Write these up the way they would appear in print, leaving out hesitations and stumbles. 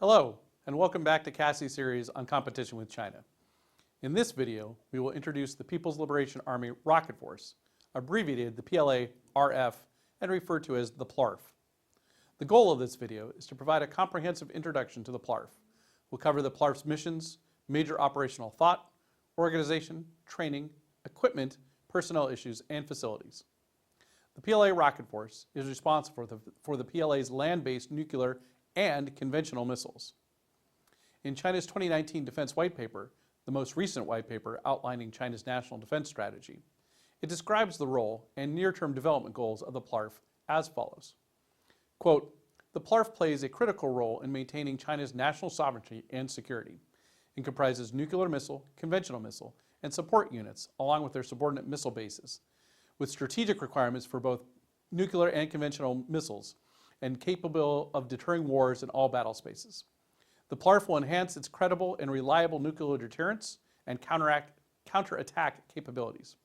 Hello, and welcome back to CASI series on competition with China. In this video, we will introduce the People's Liberation Army Rocket Force, abbreviated the PLA-RF and referred to as the PLARF. The goal of this video is to provide a comprehensive introduction to the PLARF. We'll cover the PLARF's missions, major operational thought, organization, training, equipment, personnel issues, and facilities. The PLA Rocket Force is responsible for the PLA's land-based nuclear and conventional missiles. In China's 2019 Defense White Paper, the most recent white paper outlining China's national defense strategy, it describes the role and near-term development goals of the PLARF as follows. Quote, the PLARF plays a critical role in maintaining China's national sovereignty and security and comprises nuclear missile, conventional missile, and support units along with their subordinate missile bases, with strategic requirements for both nuclear and conventional missiles and capable of deterring wars in all battle spaces. The PLARF will enhance its credible and reliable nuclear deterrence and counterattack capabilities,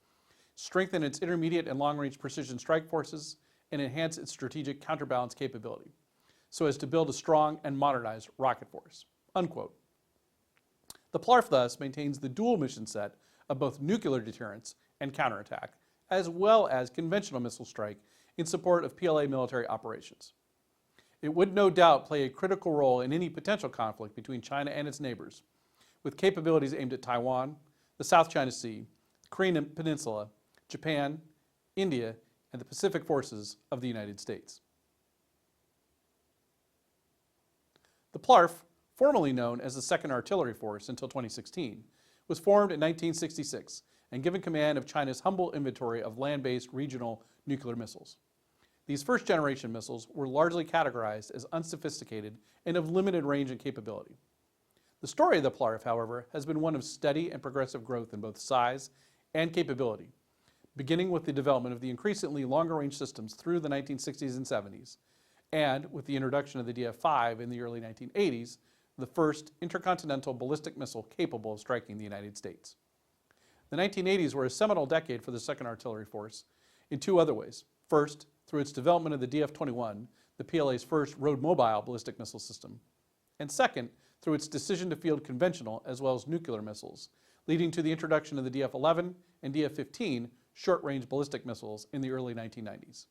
strengthen its intermediate and long-range precision strike forces, and enhance its strategic counterbalance capability, so as to build a strong and modernized rocket force, unquote. The PLARF thus maintains the dual mission set of both nuclear deterrence and counterattack, as well as conventional missile strike in support of PLA military operations. It would no doubt play a critical role in any potential conflict between China and its neighbors, with capabilities aimed at Taiwan, the South China Sea, the Korean Peninsula, Japan, India, and the Pacific forces of the United States. The PLARF, formerly known as the 2nd Artillery Force until 2016, was formed in 1966 and given command of China's humble inventory of land-based regional nuclear missiles. These first-generation missiles were largely categorized as unsophisticated and of limited range and capability. The story of the PLARF, however, has been one of steady and progressive growth in both size and capability, beginning with the development of the increasingly longer-range systems through the 1960s and 70s, and with the introduction of the DF-5 in the early 1980s, the first intercontinental ballistic missile capable of striking the United States. The 1980s were a seminal decade for the 2nd Artillery Force in two other ways. First, through its development of the DF-21, the PLA's first road-mobile ballistic missile system, and second, through its decision to field conventional as well as nuclear missiles, leading to the introduction of the DF-11 and DF-15 short-range ballistic missiles in the early 1990s.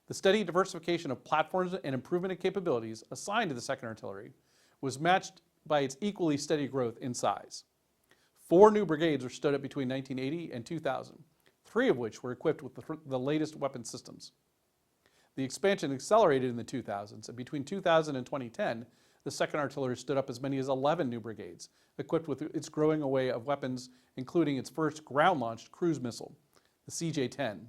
The steady diversification of platforms and improvement in capabilities assigned to the 2nd Artillery was matched by its equally steady growth in size. 4 new brigades were stood up between 1980 and 2000, 3 of which were equipped with the latest weapon systems. The expansion accelerated in the 2000s, and between 2000 and 2010, the 2nd Artillery stood up as many as 11 new brigades, equipped with its growing array of weapons, including its first ground-launched cruise missile, the CJ-10,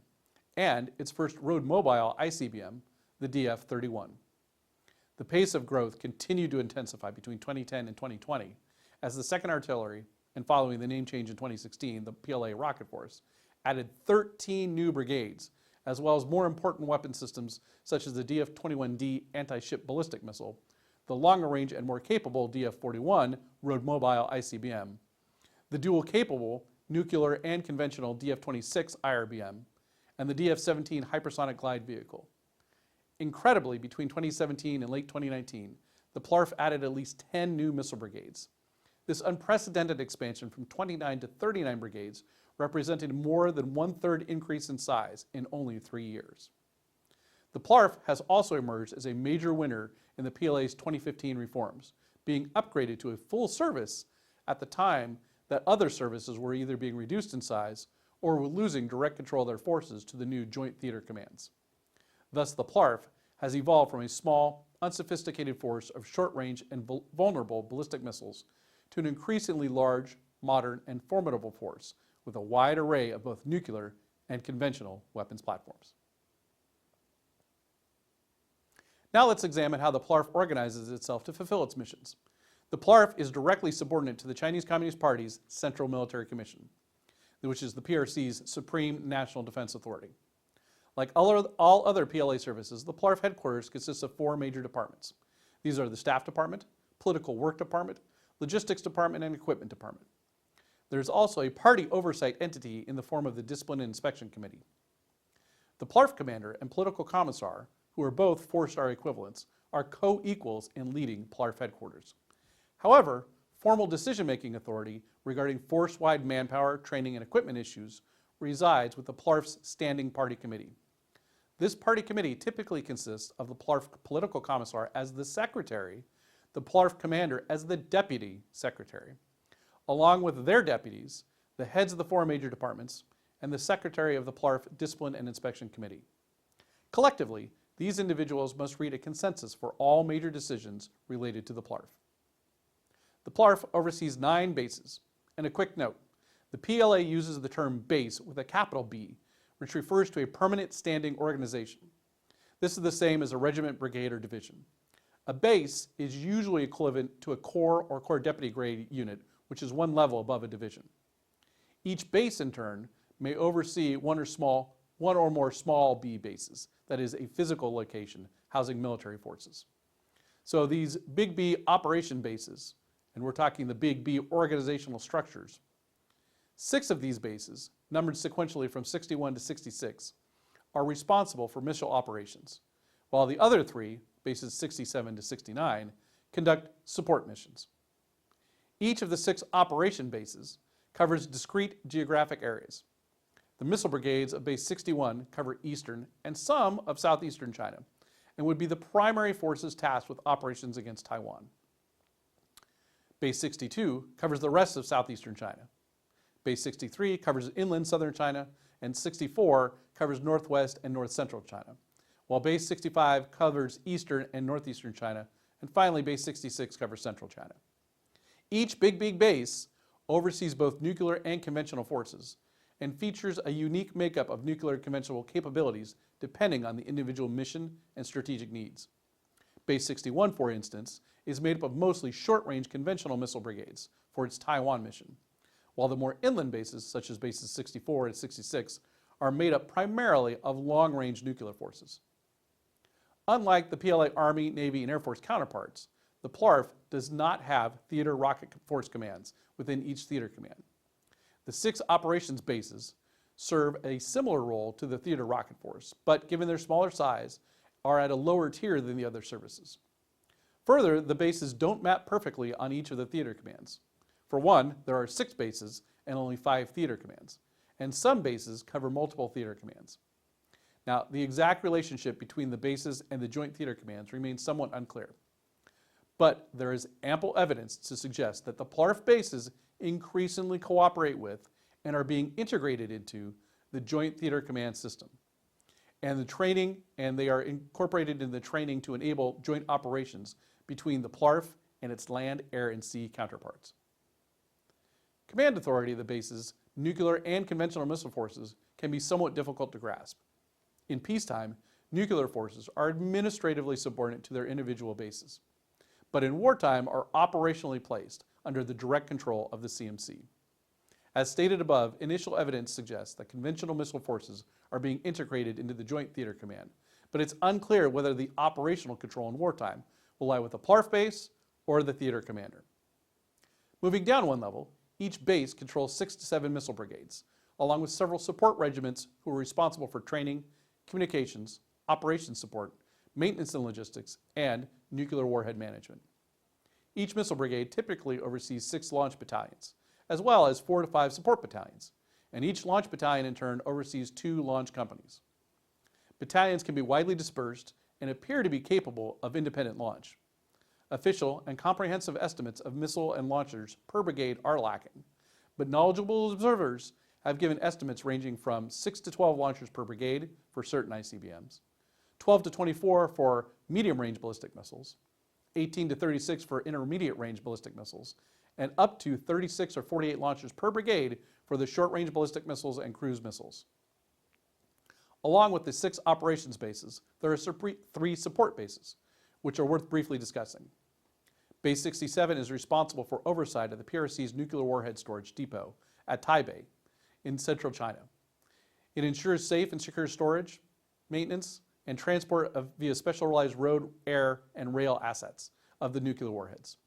and its first road-mobile ICBM, the DF-31. The pace of growth continued to intensify between 2010 and 2020, as the 2nd Artillery, and following the name change in 2016, the PLA Rocket Force, added 13 new brigades, as well as more important weapon systems such as the DF-21D anti-ship ballistic missile, the longer-range and more capable DF-41 road-mobile ICBM, the dual-capable nuclear and conventional DF-26 IRBM, and the DF-17 hypersonic glide vehicle. Incredibly, between 2017 and late 2019, the PLARF added at least 10 new missile brigades. This unprecedented expansion from 29 to 39 brigades represented more than 1/3 increase in size in only 3 years. The PLARF has also emerged as a major winner in the PLA's 2015 reforms, being upgraded to a full service at the time that other services were either being reduced in size or were losing direct control of their forces to the new Joint Theater Commands. Thus, the PLARF has evolved from a small, unsophisticated force of short-range and vulnerable ballistic missiles to an increasingly large, modern, and formidable force with a wide array of both nuclear and conventional weapons platforms. Now let's examine how the PLARF organizes itself to fulfill its missions. The PLARF is directly subordinate to the Chinese Communist Party's Central Military Commission, which is the PRC's supreme national defense authority. Like all other PLA services, the PLARF headquarters consists of 4 major departments. These are the Staff Department, Political Work Department, Logistics Department, and Equipment Department. There is also a party oversight entity in the form of the Discipline and Inspection Committee. The PLARF commander and political commissar, who are both 4-star equivalents, are co-equals in leading PLARF headquarters. However, formal decision-making authority regarding force-wide manpower, training, and equipment issues resides with the PLARF's Standing Party Committee. This party committee typically consists of the PLARF political commissar as the secretary, the PLARF commander as the deputy secretary, along with their deputies, the heads of the 4 major departments, and the secretary of the PLARF Discipline and Inspection Committee. Collectively, these individuals must reach a consensus for all major decisions related to the PLARF. The PLARF oversees 9 bases. And a quick note, the PLA uses the term base with a capital B, which refers to a permanent standing organization. This is the same as a regiment, brigade, or division. A base is usually equivalent to a corps or corps deputy grade unit, which is 1 level above a division. Each base, in turn, may oversee one or more small B bases, that is, a physical location housing military forces. So these big B operation bases, and we're talking the big B organizational structures, 6 of these bases, numbered sequentially from 61 to 66, are responsible for missile operations, while the other 3, bases 67 to 69, conduct support missions. Each of the 6 operation bases covers discrete geographic areas. The missile brigades of Base 61 cover eastern and some of southeastern China, and would be the primary forces tasked with operations against Taiwan. Base 62 covers the rest of southeastern China. Base 63 covers inland southern China, and 64 covers northwest and north central China, while Base 65 covers eastern and northeastern China, and finally Base 66 covers central China. Each big base oversees both nuclear and conventional forces, and features a unique makeup of nuclear and conventional capabilities depending on the individual mission and strategic needs. Base 61, for instance, is made up of mostly short-range conventional missile brigades for its Taiwan mission, while the more inland bases, such as Bases 64 and 66, are made up primarily of long-range nuclear forces. Unlike the PLA Army, Navy, and Air Force counterparts, the PLARF does not have theater rocket force commands within each theater command. The 6 operations bases serve a similar role to the theater rocket force, but given their smaller size, are at a lower tier than the other services. Further, the bases don't map perfectly on each of the theater commands. For one, there are 6 bases and only 5 theater commands, and some bases cover multiple theater commands. Now, the exact relationship between the bases and the joint theater commands remains somewhat unclear, but there is ample evidence to suggest that the PLARF bases increasingly cooperate with and are being integrated into the Joint Theater Command System. And they are incorporated in the training to enable joint operations between the PLARF and its land, air, and sea counterparts. Command authority of the bases, nuclear and conventional missile forces, can be somewhat difficult to grasp. In peacetime, nuclear forces are administratively subordinate to their individual bases, but in wartime are operationally placed under the direct control of the CMC. As stated above, initial evidence suggests that conventional missile forces are being integrated into the Joint Theater Command, but it's unclear whether the operational control in wartime will lie with the PLARF base or the theater commander. Moving down 1 level, each base controls 6 to 7 missile brigades, along with several support regiments who are responsible for training, communications, operations support, maintenance and logistics, and nuclear warhead management. Each missile brigade typically oversees 6 launch battalions, as well as 4 to 5 support battalions, and each launch battalion in turn oversees 2 launch companies. Battalions can be widely dispersed and appear to be capable of independent launch. Official and comprehensive estimates of missile and launchers per brigade are lacking, but knowledgeable observers have given estimates ranging from 6 to 12 launchers per brigade for certain ICBMs, 12 to 24 for medium-range ballistic missiles, 18 to 36 for intermediate-range ballistic missiles, and up to 36 or 48 launchers per brigade for the short-range ballistic missiles and cruise missiles. Along with the 6 operations bases, there are 3 support bases, which are worth briefly discussing. Base 67 is responsible for oversight of the PRC's nuclear warhead storage depot at Taipei in central China. It ensures safe and secure storage, maintenance, and transport via specialized road, air, and rail assets of the nuclear warheads.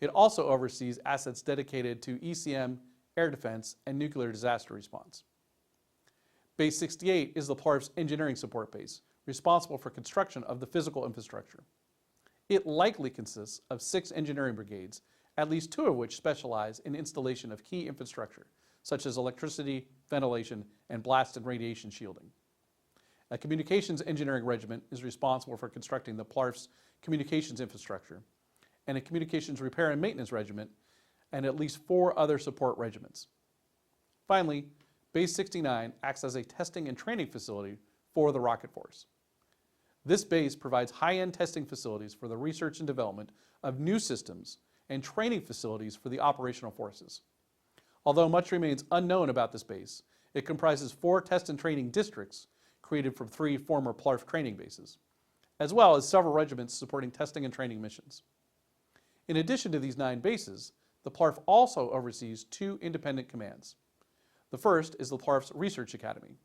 It also oversees assets dedicated to ECM, air defense, and nuclear disaster response. Base 68 is the PLARF's engineering support base, responsible for construction of the physical infrastructure. it likely consists of 6 engineering brigades, at least 2 of which specialize in installation of key infrastructure, such as electricity, ventilation, and blast and radiation shielding. A communications engineering regiment is responsible for constructing the PLARF's communications infrastructure, and a communications repair and maintenance regiment, and at least 4 other support regiments. Finally, Base 69 acts as a testing and training facility for the Rocket Force. This base provides high-end testing facilities for the research and development of new systems and training facilities for the operational forces. Although much remains unknown about this base, it comprises 4 test and training districts created from 3 former PLARF training bases, as well as several regiments supporting testing and training missions. In addition to these 9 bases, the PLARF also oversees 2 independent commands. The first is the PLARF's Research Academy,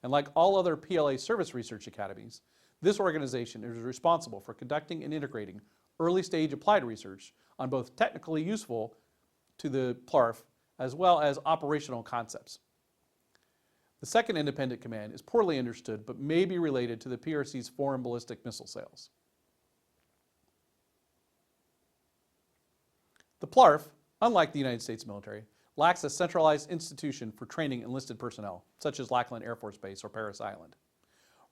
and like all other PLA service research academies, this organization is responsible for conducting and integrating early-stage applied research on both technically useful to the PLARF as well as operational concepts. The second independent command is poorly understood but may be related to the PRC's foreign ballistic missile sales. The PLARF, unlike the United States military, lacks a centralized institution for training enlisted personnel, such as Lackland Air Force Base or Parris Island.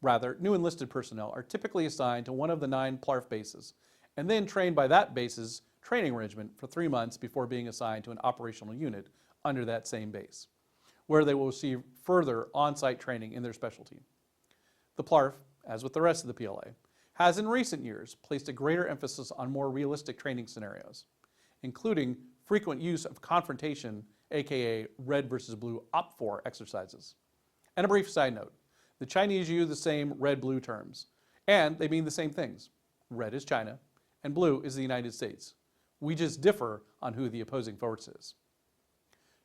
Rather, new enlisted personnel are typically assigned to one of the 9 PLARF bases, and then trained by that base's training regiment for 3 months before being assigned to an operational unit under that same base, where they will receive further on-site training in their specialty. The PLARF, as with the rest of the PLA, has in recent years placed a greater emphasis on more realistic training scenarios, including frequent use of confrontation, aka red versus blue OPFOR exercises. And a brief side note, the Chinese use the same red-blue terms, and they mean the same things. Red is China, and blue is the United States. We just differ on who the opposing force is.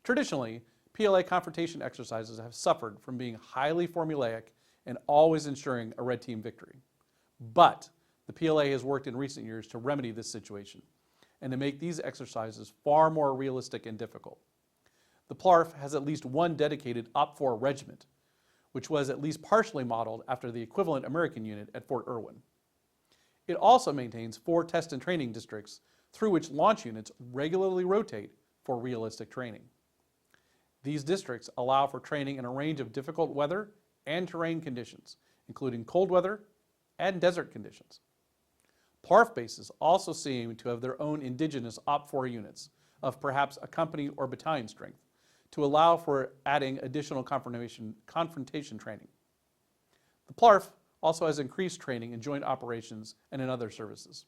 Traditionally, PLA confrontation exercises have suffered from being highly formulaic and always ensuring a red team victory. But the PLA has worked in recent years to remedy this situation and to make these exercises far more realistic and difficult. The PLARF has at least 1 dedicated OPFOR regiment, which was at least partially modeled after the equivalent American unit at Fort Irwin. It also maintains 4 test and training districts through which launch units regularly rotate for realistic training. These districts allow for training in a range of difficult weather and terrain conditions, including cold weather and desert conditions. PLARF bases also seem to have their own indigenous OPFOR units of perhaps a company or battalion strength to allow for adding additional confrontation training. The PLARF also has increased training in joint operations and in other services.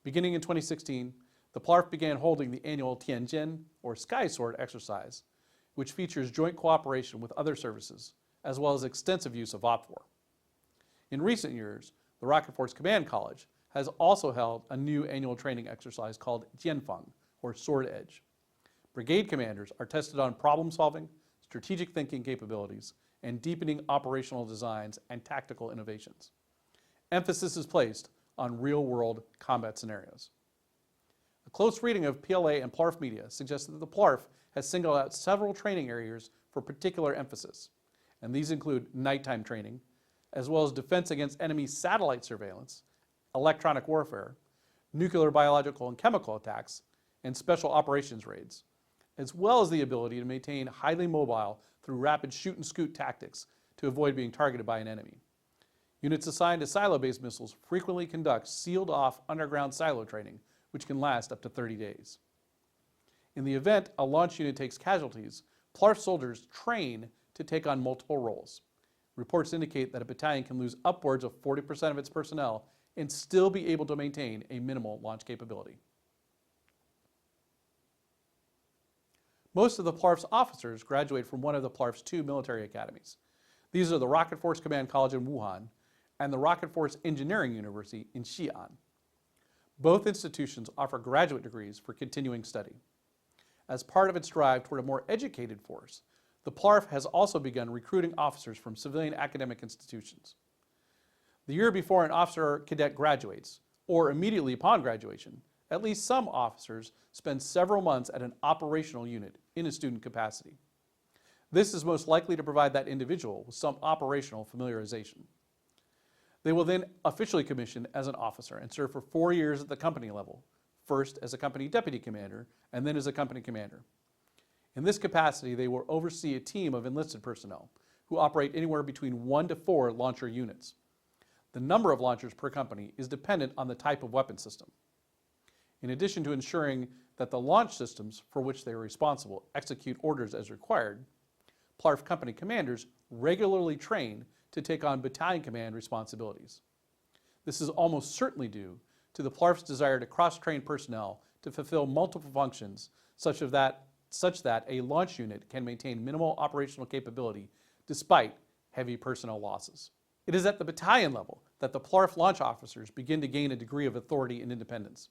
Beginning in 2016, the PLARF began holding the annual Tianjin, or Sky Sword exercise, which features joint cooperation with other services, as well as extensive use of OPFOR. In recent years, the Rocket Force Command College has also held a new annual training exercise called Jianfeng, or Sword Edge. Brigade commanders are tested on problem solving, strategic thinking capabilities, and deepening operational designs and tactical innovations. Emphasis is placed on real-world combat scenarios. A close reading of PLA and PLARF media suggests that the PLARF has singled out several training areas for particular emphasis, and these include nighttime training, as well as defense against enemy satellite surveillance, electronic warfare, nuclear, biological, and chemical attacks, and special operations raids, as well as the ability to maintain highly mobile through rapid shoot and scoot tactics to avoid being targeted by an enemy. Units assigned to silo-based missiles frequently conduct sealed-off underground silo training, which can last up to 30 days. In the event a launch unit takes casualties, PLARF soldiers train to take on multiple roles. Reports indicate that a battalion can lose upwards of 40% of its personnel and still be able to maintain a minimal launch capability. Most of the PLARF's officers graduate from one of the PLARF's 2 military academies. These are the Rocket Force Command College in Wuhan and the Rocket Force Engineering University in Xi'an. Both institutions offer graduate degrees for continuing study. As part of its drive toward a more educated force, the PLARF has also begun recruiting officers from civilian academic institutions. The year before an officer cadet graduates, or immediately upon graduation, at least some officers spend several months at an operational unit in a student capacity. This is most likely to provide that individual with some operational familiarization. They will then officially commission as an officer and serve for 4 years at the company level, first as a company deputy commander and then as a company commander. In this capacity, they will oversee a team of enlisted personnel who operate anywhere between 1 to 4 launcher units. The number of launchers per company is dependent on the type of weapon system. In addition to ensuring that the launch systems for which they are responsible execute orders as required, PLARF company commanders regularly train to take on battalion command responsibilities. This is almost certainly due to the PLARF's desire to cross-train personnel to fulfill multiple functions such that a launch unit can maintain minimal operational capability despite heavy personnel losses. It is at the battalion level that the PLARF launch officers begin to gain a degree of authority and independence.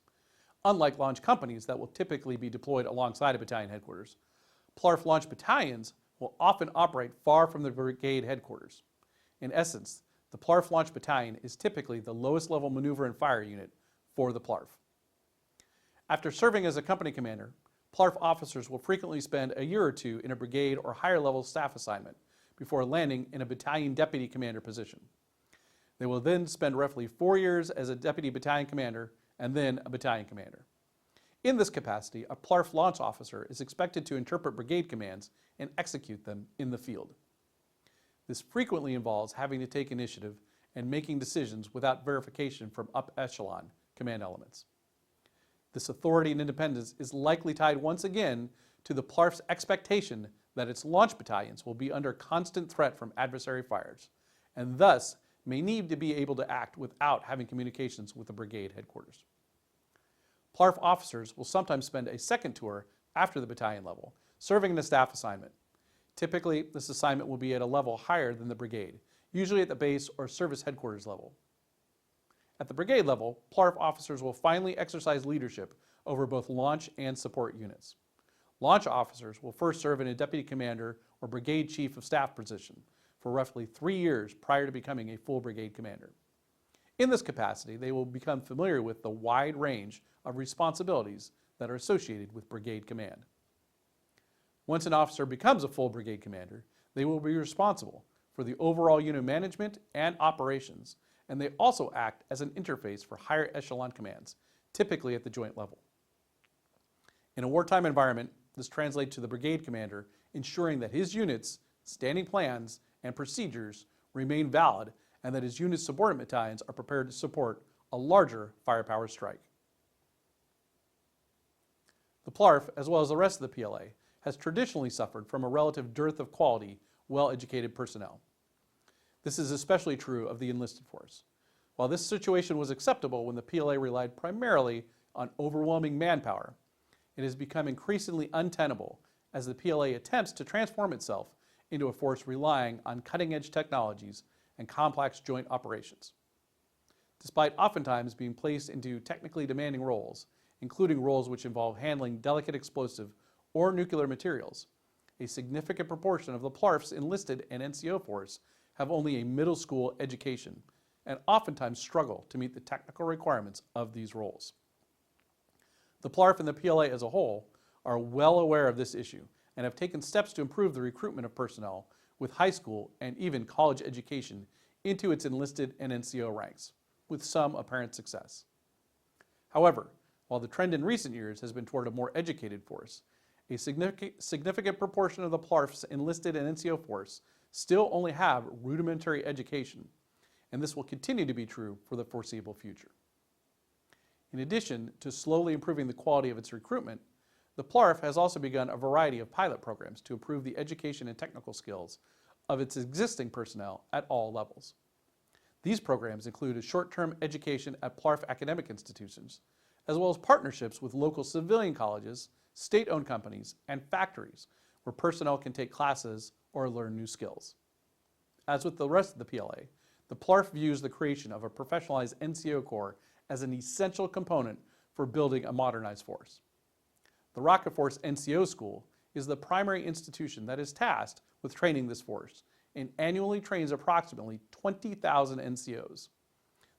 Unlike launch companies that will typically be deployed alongside a battalion headquarters, PLARF launch battalions will often operate far from the brigade headquarters. In essence, the PLARF launch battalion is typically the lowest level maneuver and fire unit for the PLARF. After serving as a company commander, PLARF officers will frequently spend a year or two in a brigade or higher level staff assignment before landing in a battalion deputy commander position. They will then spend roughly 4 years as a deputy battalion commander and then a battalion commander. In this capacity, a PLARF launch officer is expected to interpret brigade commands and execute them in the field. This frequently involves having to take initiative and making decisions without verification from up echelon command elements. This authority and independence is likely tied once again to the PLARF's expectation that its launch battalions will be under constant threat from adversary fires, and thus may need to be able to act without having communications with the brigade headquarters. PLARF officers will sometimes spend a second tour after the battalion level, serving in a staff assignment. Typically, this assignment will be at a level higher than the brigade, usually at the base or service headquarters level. At the brigade level, PLARF officers will finally exercise leadership over both launch and support units. Launch officers will first serve in a deputy commander or brigade chief of staff position for roughly 3 years prior to becoming a full brigade commander. In this capacity, they will become familiar with the wide range of responsibilities that are associated with brigade command. Once an officer becomes a full brigade commander, they will be responsible for the overall unit management and operations, and they also act as an interface for higher echelon commands, typically at the joint level. In a wartime environment, this translates to the brigade commander ensuring that his unit's standing plans and procedures remain valid and that his unit's subordinate battalions are prepared to support a larger firepower strike. The PLARF, as well as the rest of the PLA, has traditionally suffered from a relative dearth of quality, well-educated personnel. This is especially true of the enlisted force. While this situation was acceptable when the PLA relied primarily on overwhelming manpower, it has become increasingly untenable as the PLA attempts to transform itself into a force relying on cutting-edge technologies and complex joint operations. Despite oftentimes being placed into technically demanding roles, including roles which involve handling delicate explosive or nuclear materials, a significant proportion of the PLARF's enlisted and NCO force have only a middle school education and oftentimes struggle to meet the technical requirements of these roles. The PLARF and the PLA as a whole are well aware of this issue and have taken steps to improve the recruitment of personnel with high school and even college education into its enlisted and NCO ranks, with some apparent success. However, while the trend in recent years has been toward a more educated force, a significant proportion of the PLARF's enlisted and NCO force still only have rudimentary education, and this will continue to be true for the foreseeable future. In addition to slowly improving the quality of its recruitment, the PLARF has also begun a variety of pilot programs to improve the education and technical skills of its existing personnel at all levels. These programs include a short-term education at PLARF academic institutions, as well as partnerships with local civilian colleges, state-owned companies, and factories where personnel can take classes or learn new skills. As with the rest of the PLA, the PLARF views the creation of a professionalized NCO Corps as an essential component for building a modernized force. The Rocket Force NCO School is the primary institution that is tasked with training this force and annually trains approximately 20,000 NCOs.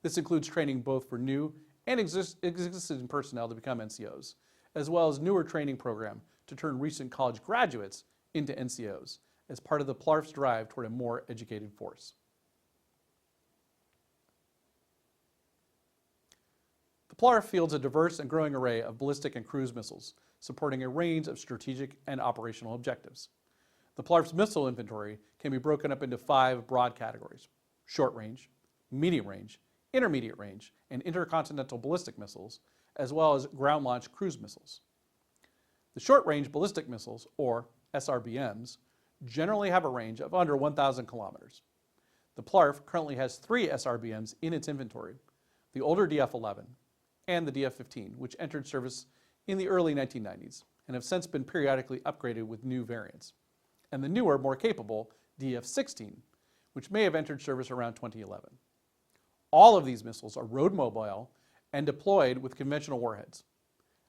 This includes training both for new and existing personnel to become NCOs, as well as newer training program to turn recent college graduates into NCOs as part of the PLARF's drive toward a more educated force. The PLARF fields a diverse and growing array of ballistic and cruise missiles, supporting a range of strategic and operational objectives. The PLARF's missile inventory can be broken up into 5 broad categories: short range, medium range, intermediate range, and intercontinental ballistic missiles, as well as ground-launched cruise missiles. The short-range ballistic missiles, or SRBMs, generally have a range of under 1,000 kilometers. The PLARF currently has 3 SRBMs in its inventory: the older DF-11 and the DF-15, which entered service in the early 1990s and have since been periodically upgraded with new variants, and the newer, more capable DF-16, which may have entered service around 2011. All of these missiles are road mobile and deployed with conventional warheads.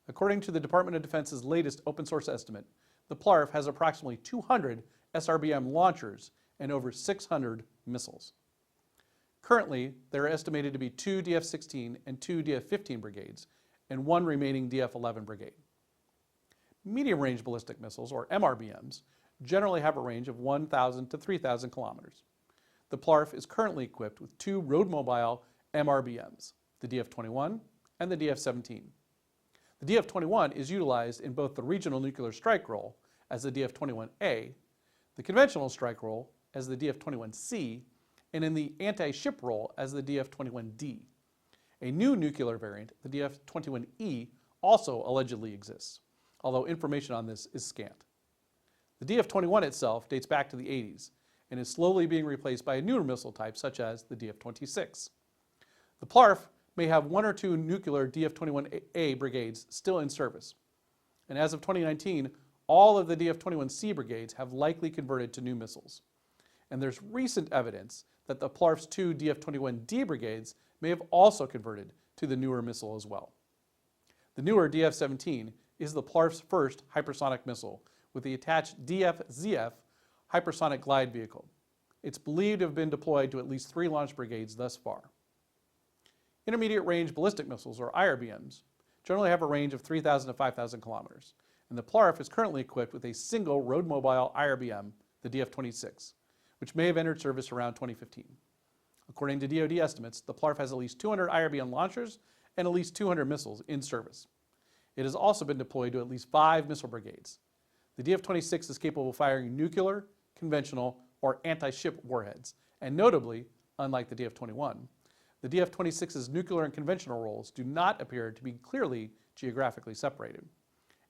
According to the Department of Defense's latest open source estimate, the PLARF has approximately 200 SRBM launchers and over 600 missiles. Currently, there are estimated to be 2 DF-16 and 2 DF-15 brigades and 1 remaining DF-11 brigade. Medium-range ballistic missiles, or MRBMs, generally have a range of 1,000 to 3,000 kilometers. The PLARF is currently equipped with 2 road-mobile MRBMs, the DF-21 and the DF-17. The DF-21 is utilized in both the regional nuclear strike role as the DF-21A, the conventional strike role as the DF-21C, and in the anti-ship role as the DF-21D. A new nuclear variant, the DF-21E, also allegedly exists, although information on this is scant. The DF-21 itself dates back to the 80s and is slowly being replaced by a newer missile type such as the DF-26. The PLARF may have 1 or 2 nuclear DF-21A brigades still in service, and as of 2019, all of the DF-21C brigades have likely converted to new missiles. And there's recent evidence that the PLARF's 2 DF-21D brigades may have also converted to the newer missile as well. The newer DF-17 is the PLARF's first hypersonic missile with the attached DF-ZF hypersonic glide vehicle. It's believed to have been deployed to at least 3 launch brigades thus far. Intermediate range ballistic missiles, or IRBMs, generally have a range of 3,000 to 5,000 kilometers, and the PLARF is currently equipped with a single road-mobile IRBM, the DF-26, which may have entered service around 2015. According to DoD estimates, the PLARF has at least 200 IRBM launchers and at least 200 missiles in service. It has also been deployed to at least 5 missile brigades. The DF-26 is capable of firing nuclear, conventional, or anti-ship warheads, and notably, unlike the DF-21, the DF-26's nuclear and conventional roles do not appear to be clearly geographically separated.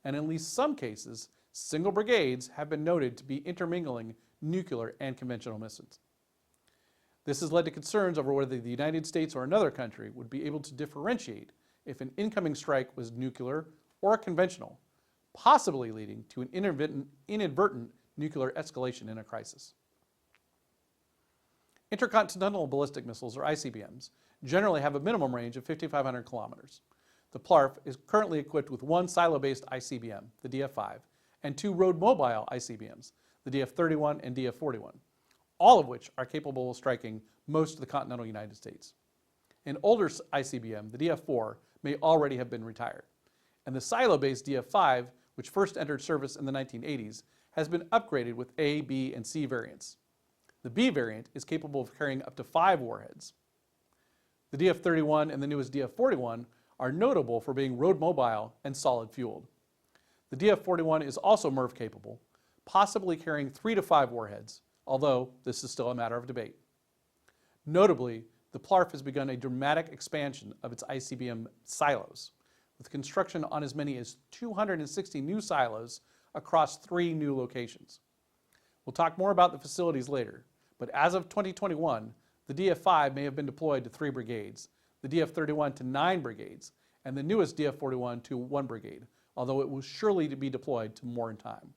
And in at least some cases, single brigades have been noted to be intermingling nuclear and conventional missiles. This has led to concerns over whether the United States or another country would be able to differentiate if an incoming strike was nuclear or conventional, possibly leading to an inadvertent nuclear escalation in a crisis. Intercontinental ballistic missiles, or ICBMs, generally have a minimum range of 5,500 kilometers. The PLARF is currently equipped with 1 silo-based ICBM, the DF-5, and 2 road-mobile ICBMs, the DF-31 and DF-41, all of which are capable of striking most of the continental United States. An older ICBM, the DF-4, may already have been retired, and the silo-based DF-5, which first entered service in the 1980s, has been upgraded with A, B, and C variants. The B variant is capable of carrying up to 5 warheads. The DF-31 and the newest DF-41 are notable for being road mobile and solid fueled. The DF-41 is also MIRV capable, possibly carrying 3 to 5 warheads, although this is still a matter of debate. Notably, the PLARF has begun a dramatic expansion of its ICBM silos, with construction on as many as 260 new silos across 3 new locations. We'll talk more about the facilities later, but as of 2021, the DF-5 may have been deployed to 3 brigades, the DF-31 to 9 brigades, and the newest DF-41 to 1 brigade, although it will surely be deployed to more in time.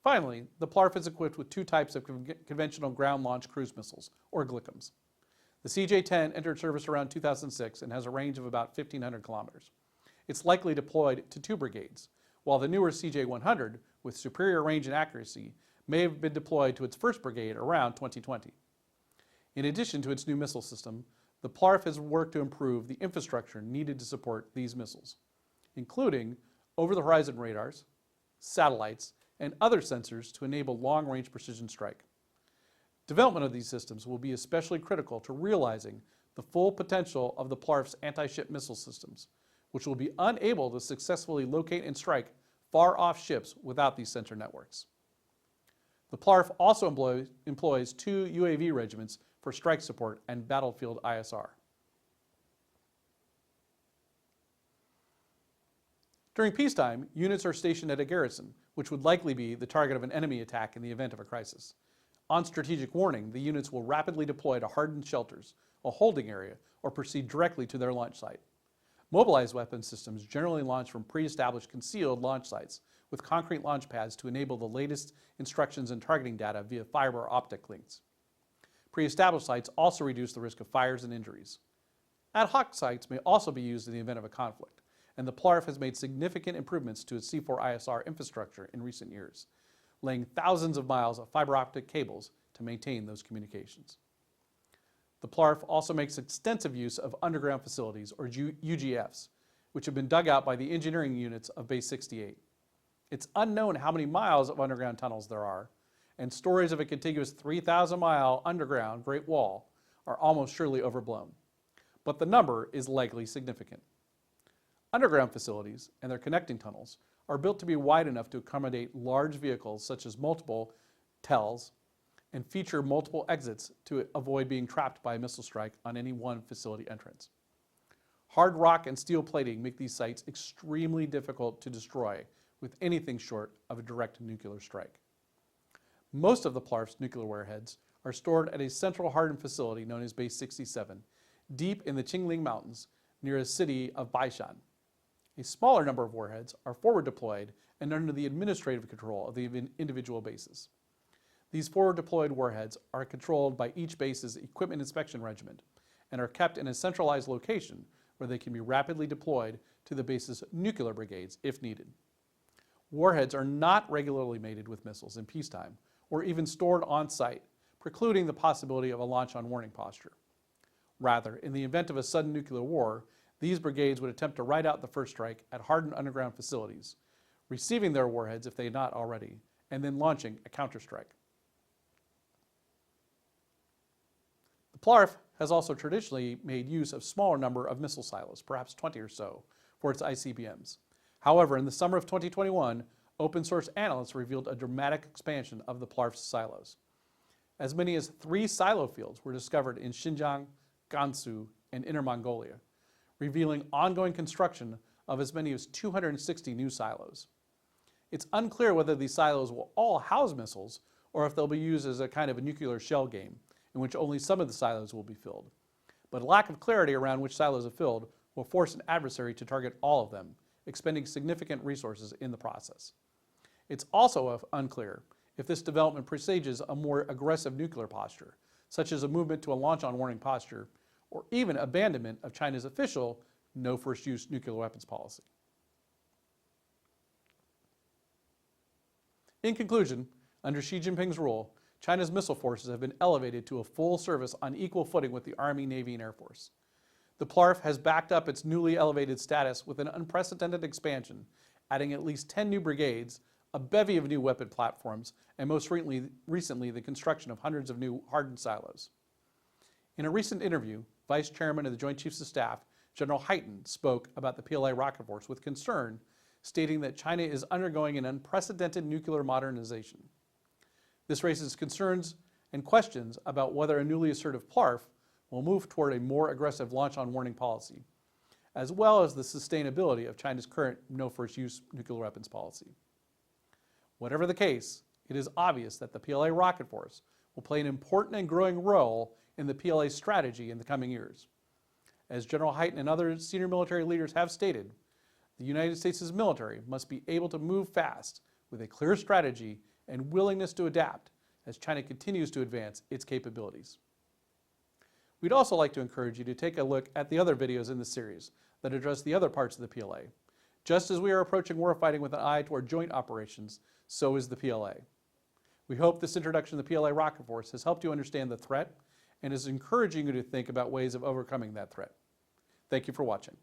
Finally, the PLARF is equipped with 2 types of conventional ground-launched cruise missiles, or GLICMs. The CJ-10 entered service around 2006 and has a range of about 1,500 kilometers. It's likely deployed to 2 brigades, while the newer CJ-100, with superior range and accuracy, may have been deployed to its first brigade around 2020. In addition to its new missile system, the PLARF has worked to improve the infrastructure needed to support these missiles, including over-the-horizon radars, satellites, and other sensors to enable long-range precision strike. Development of these systems will be especially critical to realizing the full potential of the PLARF's anti-ship missile systems, which will be unable to successfully locate and strike far-off ships without these sensor networks. The PLARF also employs 2 UAV regiments for strike support and battlefield ISR. During peacetime, units are stationed at a garrison, which would likely be the target of an enemy attack in the event of a crisis. On strategic warning, the units will rapidly deploy to hardened shelters, a holding area, or proceed directly to their launch site. Mobilized weapon systems generally launch from pre-established concealed launch sites with concrete launch pads to enable the latest instructions and targeting data via fiber optic links. Pre-established sites also reduce the risk of fires and injuries. Ad hoc sites may also be used in the event of a conflict, and the PLARF has made significant improvements to its C4ISR infrastructure in recent years, laying thousands of miles of fiber optic cables to maintain those communications. The PLARF also makes extensive use of underground facilities, or UGFs, which have been dug out by the engineering units of Base 68. It's unknown how many miles of underground tunnels there are, and stories of a contiguous 3,000-mile underground Great Wall are almost surely overblown. But the number is likely significant. Underground facilities and their connecting tunnels are built to be wide enough to accommodate large vehicles such as multiple TELs and feature multiple exits to avoid being trapped by a missile strike on any one facility entrance. Hard rock and steel plating make these sites extremely difficult to destroy with anything short of a direct nuclear strike. Most of the PLARF's nuclear warheads are stored at a central hardened facility known as Base 67, deep in the Qingling Mountains near the city of Baishan. A smaller number of warheads are forward deployed and under the administrative control of the individual bases. These forward deployed warheads are controlled by each base's equipment inspection regiment and are kept in a centralized location where they can be rapidly deployed to the base's nuclear brigades if needed. Warheads are not regularly mated with missiles in peacetime or even stored on site, precluding the possibility of a launch on warning posture. Rather, in the event of a sudden nuclear war, these brigades would attempt to ride out the first strike at hardened underground facilities, receiving their warheads if they had not already, and then launching a counterstrike. The PLARF has also traditionally made use of smaller number of missile silos, perhaps 20 or so, for its ICBMs. However, in the summer of 2021, open source analysts revealed a dramatic expansion of the PLARF's silos. As many as 3 silo fields were discovered in Xinjiang, Gansu, and Inner Mongolia, revealing ongoing construction of as many as 260 new silos. It's unclear whether these silos will all house missiles or if they'll be used as a kind of a nuclear shell game in which only some of the silos will be filled. But a lack of clarity around which silos are filled will force an adversary to target all of them, expending significant resources in the process. It's also unclear if this development presages a more aggressive nuclear posture, such as a movement to a launch on warning posture, or even abandonment of China's official no first use nuclear weapons policy. In conclusion, under Xi Jinping's rule, China's missile forces have been elevated to a full service on equal footing with the Army, Navy, and Air Force. The PLARF has backed up its newly elevated status with an unprecedented expansion, adding at least 10 new brigades, a bevy of new weapon platforms, and most recently the construction of hundreds of new hardened silos. In a recent interview, Vice Chairman of the Joint Chiefs of Staff, General Hyten, spoke about the PLA rocket force with concern, stating that China is undergoing an unprecedented nuclear modernization. This raises concerns and questions about whether a newly assertive PLARF will move toward a more aggressive launch on warning policy, as well as the sustainability of China's current no first use nuclear weapons policy. Whatever the case, it is obvious that the PLA rocket force will play an important and growing role in the PLA strategy in the coming years. As General Hyten and other senior military leaders have stated, the United States' military must be able to move fast with a clear strategy and willingness to adapt as China continues to advance its capabilities. We'd also like to encourage you to take a look at the other videos in the series that address the other parts of the PLA. Just as we are approaching warfighting with an eye toward joint operations, so is the PLA. We hope this introduction to the PLA rocket force has helped you understand the threat and is encouraging you to think about ways of overcoming that threat. Thank you for watching.